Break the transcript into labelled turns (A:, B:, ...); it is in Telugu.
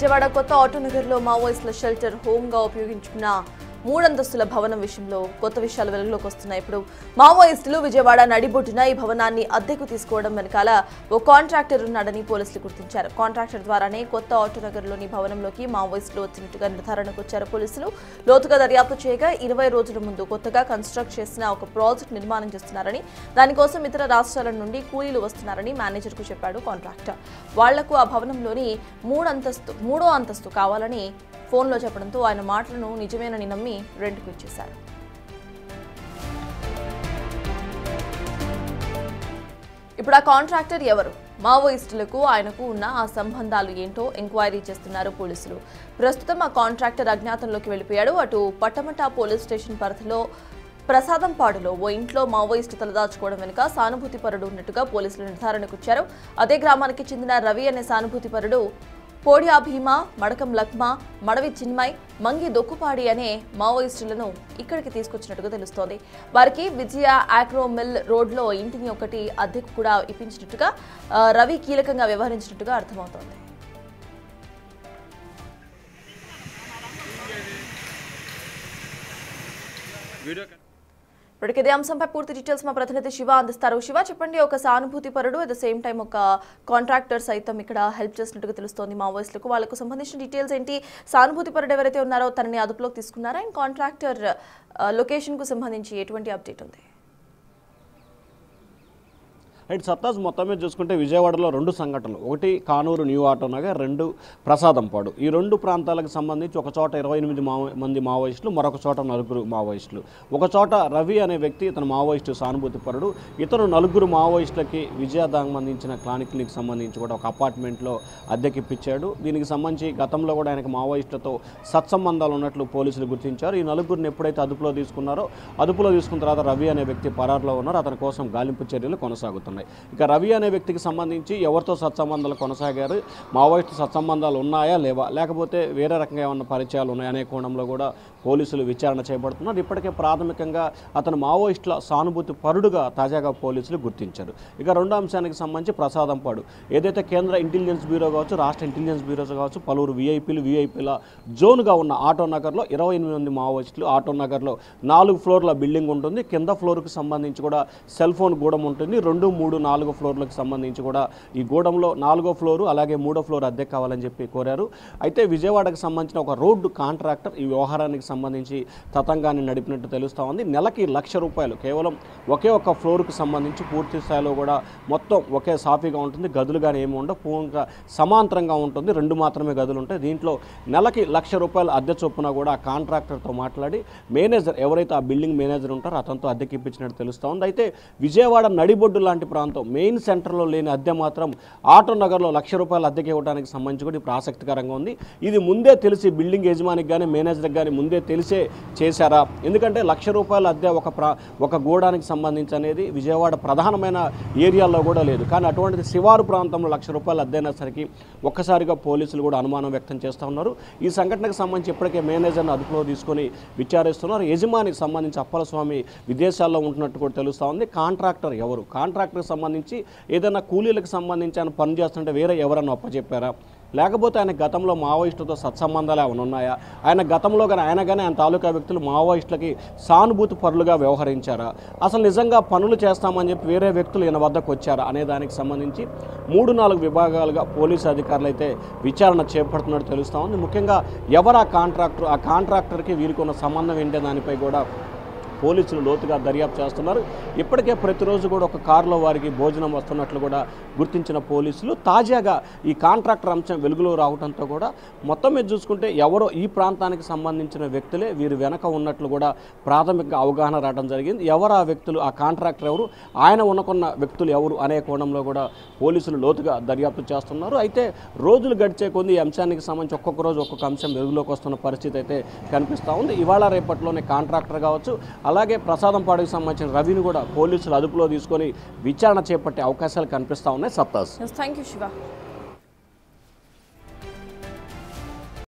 A: విజయవాడ కొత్త ఆటోనగర్లో మావోయిస్టుల షెల్టర్ హోమ్గా ఉపయోగించుకున్న 3 అంతస్తుల భవనం విషయంలో కొత్త విషయాలు వెలుగులోకి వస్తున్నాయి. ఇప్పుడు మావోయిస్టులు విజయవాడ నడిబొడ్డున ఈ భవనాన్ని అద్దెకు తీసుకోవడం వెనకాల ఓ కాంట్రాక్టర్ ఉన్నాడని పోలీసులు గుర్తించారు. కాంట్రాక్టర్ ద్వారానే కొత్త ఆటోనగర్లోని భవనంలోకి మావోయిస్టులు వచ్చినట్టుగా నిర్ధారణకు వచ్చారు పోలీసులు. లోతుగా దర్యాప్తు చేయగా 20 రోజుల ముందు కొత్తగా కన్స్ట్రక్ట్ చేసిన ఒక ప్రాజెక్ట్ నిర్మాణం చేస్తున్నారని, దానికోసం ఇతర రాష్ట్రాల నుండి కూలీలు వస్తున్నారని మేనేజర్కు చెప్పాడు కాంట్రాక్టర్. వాళ్లకు ఆ భవనంలోని మూడో అంతస్తు కావాలని ఫోన్లో చెప్పడంతో ఆయన మాటలను నిజమేనని నమ్మి రెంట్కు ఇచ్చేశారు. ఇప్పుడు ఆ కాంట్రాక్టర్ ఎవరు, మావోయిస్టులకు ఆయనకు ఉన్న ఆ సంబంధాలు ఏంటో ఎంక్వైరీ చేస్తున్నారు పోలీసులు. ప్రస్తుతం ఆ కాంట్రాక్టర్ అజ్ఞాతంలోకి వెళ్లిపోయాడు. అటు పట్టమట పోలీస్ స్టేషన్ పరిధిలో ప్రసాదంపాడులో ఓ ఇంట్లో మావోయిస్టు తలదాచుకోవడం వెనుక సానుభూతిపరుడు ఉన్నట్టుగా పోలీసులు నిర్ధారణకు వచ్చారు. అదే గ్రామానికి చెందిన రవి అనే సానుభూతిపరుడు పోడియా భీమా, మడకం లక్మా, మడవి చిన్మయ్, మంగి దొక్కుపాడి అనే మావోయిస్టులను ఇక్కడికి తీసుకొచ్చినట్టుగా తెలుస్తోంది. వారికి విజయ ఆగ్రో మిల్ రోడ్లో ఇంటిని ఒకటి అద్దెకు కూడా ఇప్పించినట్టుగా రవి కీలకంగా వ్యవహరించినట్టుగా అర్థమవుతోంది. ఇప్పటికే ఇదే అంశంపై పూర్తి డీటెయిల్స్ మా ప్రతినిధి శివ అందిస్తారు. శివ, చెప్పండి, ఒక సానుభూతి పరుడు అట్ ద సేమ్ టైం ఒక కాంట్రాక్టర్ సైతం ఇక్కడ హెల్ప్ చేసినట్టుగా తెలుస్తోంది మావోయిస్టులకు. వాళ్ళకు సంబంధించిన డీటెయిల్స్ ఏంటి? సానుభూతి పరుడు ఎవరైతే ఉన్నారో తనని అదుపులోకి తీసుకున్నారా? అండ్ కాంట్రాక్టర్ లొకేషన్కు సంబంధించి ఎటువంటి అప్డేట్ ఉంది?
B: రైట్ సత్తాజ్, మొత్తం మీద చూసుకుంటే విజయవాడలో 2 సంఘటనలు, ఒకటి కానూరు న్యూ ఆటోనగర్, 2 ప్రసాదంపాడు. ఈ 2 ప్రాంతాలకు సంబంధించి ఒక చోట 28 మంది మావోయిస్టులు, మరొక చోట 4 మావోయిస్టులు. ఒక చోట రవి అనే వ్యక్తి ఇతను మావోయిస్టు సానుభూతిపరుడు. ఇతను 4 మావోయిస్టులకి విజయదానికి సంబంధించిన క్లినిక్ సంబంధించి కూడా ఒక అపార్ట్మెంట్లో అద్దెకిప్పించాడు. దీనికి సంబంధించి గతంలో కూడా ఆయనకు మావోయిస్టులతో సత్సంబంధాలు ఉన్నట్లు పోలీసులు గుర్తించారు. ఈ 4 ఎప్పుడైతే అదుపులో తీసుకున్నారో, అదుపులో తీసుకున్న తర్వాత రవి అనే వ్యక్తి పరారులో ఉన్నారు. అతని కోసం గాలింపు చర్యలు కొనసాగుతున్నాయి. ఇక రవి అనే వ్యక్తికి సంబంధించి ఎవరితో సత్సంబంధాలు కొనసాగారు, మావోయిస్టు సత్సంబంధాలు ఉన్నాయా లేవా, లేకపోతే వేరే రకంగా ఏమన్నా పరిచయాలు ఉన్నాయనే కోణంలో కూడా పోలీసులు విచారణ చేపడుతున్నారు. ఇప్పటికే ప్రాథమికంగా అతను మావోయిస్టుల సానుభూతి పరుడుగా తాజాగా పోలీసులు గుర్తించారు. ఇక 2వ అంశానికి సంబంధించి ప్రసాదంపాడు, ఏదైతే కేంద్ర ఇంటెలిజెన్స్ బ్యూరో కావచ్చు, రాష్ట్ర ఇంటెలిజెన్స్ బ్యూరోస్ కావచ్చు, పలువురు వీఐపీల జోన్గా ఉన్న ఆటోనగర్లో 28 మంది మావోయిస్టులు. ఆటోనగర్లో 4 ఫ్లోర్ల బిల్డింగ్ ఉంటుంది. కింద ఫ్లోర్కి సంబంధించి కూడా సెల్ ఫోన్ గూడెం ఉంటుంది. 2, 3, 4 ఫ్లోర్లకు సంబంధించి కూడా ఈ గూడెంలో 4వ ఫ్లోరు అలాగే 3వ ఫ్లోర్ అద్దె కావాలని చెప్పి కోరారు. అయితే విజయవాడకు సంబంధించిన ఒక రోడ్డు కాంట్రాక్టర్ ఈ వ్యవహారానికి సంబంధించి తతంగాన్ని నడిపినట్టు తెలుస్తూ ఉంది. నెలకి ₹1,00,000 కేవలం ఒకే ఒక్క ఫ్లోర్కు సంబంధించి పూర్తి స్థాయిలో కూడా మొత్తం ఒకే సాఫీగా ఉంటుంది. గదులు కానీ ఏమి ఉండవు, పూర్తిగా సమాంతరంగా ఉంటుంది. 2 మాత్రమే గదులు ఉంటాయి. దీంట్లో నెలకి ₹1,00,000 అద్దె చొప్పున కూడా ఆ కాంట్రాక్టర్తో మాట్లాడి మేనేజర్ ఎవరైతే ఆ బిల్డింగ్ మేనేజర్ ఉంటారో అతనితో అద్దెకి ఇప్పించినట్టు తెలుస్తూ ఉంది. అయితే విజయవాడ నడిబొడ్డు లాంటి ప్రాంతం, మెయిన్ సెంటర్లో లేని అద్దె మాత్రం ఆటోనగర్లో ₹1,00,000 అద్దెకి ఇవ్వడానికి సంబంధించి కూడా ఇప్పుడు ఆసక్తికరంగా ఉంది. ఇది ముందే తెలిసి బిల్డింగ్ యజమానికి కానీ మేనేజర్కి కానీ ముందే తెలిసే చేశారా? ఎందుకంటే ₹1,00,000 అద్దె ఒక గోడానికి సంబంధించి అనేది విజయవాడ ప్రధానమైన ఏరియాల్లో కూడా లేదు. కానీ అటువంటిది శివారు ప్రాంతంలో ₹1,00,000 అద్దె అయినసరికి ఒక్కసారిగా పోలీసులు కూడా అనుమానం వ్యక్తం చేస్తూ ఉన్నారు. ఈ సంఘటనకు సంబంధించి ఇప్పటికే మేనేజర్ను అదుపులో తీసుకొని విచారిస్తున్నారు. యజమానికి సంబంధించి అప్పలస్వామి విదేశాల్లో ఉంటున్నట్టు కూడా తెలుస్తూ ఉంది. కాంట్రాక్టర్ ఎవరు, కాంట్రాక్టర్కి సంబంధించి ఏదైనా కూలీలకు సంబంధించి ఆయన పని చేస్తుంటే వేరే ఎవరన్నా అప్పచెప్పారా, లేకపోతే ఆయన గతంలో మావోయిస్టులతో సత్సంబంధాలు ఏమైనా ఉన్నాయా, ఆయన గతంలో కానీ ఆయన తాలూకా వ్యక్తులు మావోయిస్టులకి సానుభూతి పరులుగా వ్యవహరించారా, అసలు నిజంగా పనులు చేస్తామని చెప్పి వేరే వ్యక్తులు ఈయన వద్దకు వచ్చారా అనే దానికి సంబంధించి 3-4 విభాగాలుగా పోలీసు అధికారులు అయితే విచారణ చేపడుతున్నట్టు తెలుస్తూ ఉంది. ముఖ్యంగా ఎవరు ఆ కాంట్రాక్టర్కి వీరికి ఉన్న సంబంధం ఏంటే దానిపై కూడా పోలీసులు లోతుగా దర్యాప్తు చేస్తున్నారు. ఇప్పటికే ప్రతిరోజు కూడా ఒక కారులో వారికి భోజనం వస్తున్నట్లు కూడా గుర్తించిన పోలీసులు తాజాగా ఈ కాంట్రాక్టర్ అంశం వెలుగులో రావడంతో కూడా మొత్తం మీద చూసుకుంటే ఎవరో ఈ ప్రాంతానికి సంబంధించిన వ్యక్తులే వీరు వెనక ఉన్నట్లు కూడా ప్రాథమిక అవగాహన రావడం జరిగింది. ఎవరు ఆ వ్యక్తులు, ఆ కాంట్రాక్టర్ ఎవరు, ఆయన ఉన్నకున్న వ్యక్తులు ఎవరు అనే కోణంలో కూడా పోలీసులు లోతుగా దర్యాప్తు చేస్తున్నారు. అయితే రోజులు గడిచే కొద్ది ఈ అంశానికి సంబంధించి ఒక్కొక్క రోజు ఒక్కొక్క అంశం వెలుగులోకి వస్తున్న పరిస్థితి అయితే కనిపిస్తూ ఉంది. ఇవాళ రేపట్లోనే కాంట్రాక్టర్ కావచ్చు, అలాగే ప్రసాదంపాడుకు సంబంధించిన రవిని కూడా పోలీసులు అదుపులో తీసుకొని విచారణ చేపట్టే అవకాశాలు కనిపిస్తూ ఉన్నాయి. సత్తాస్.
A: Thank you Shiva.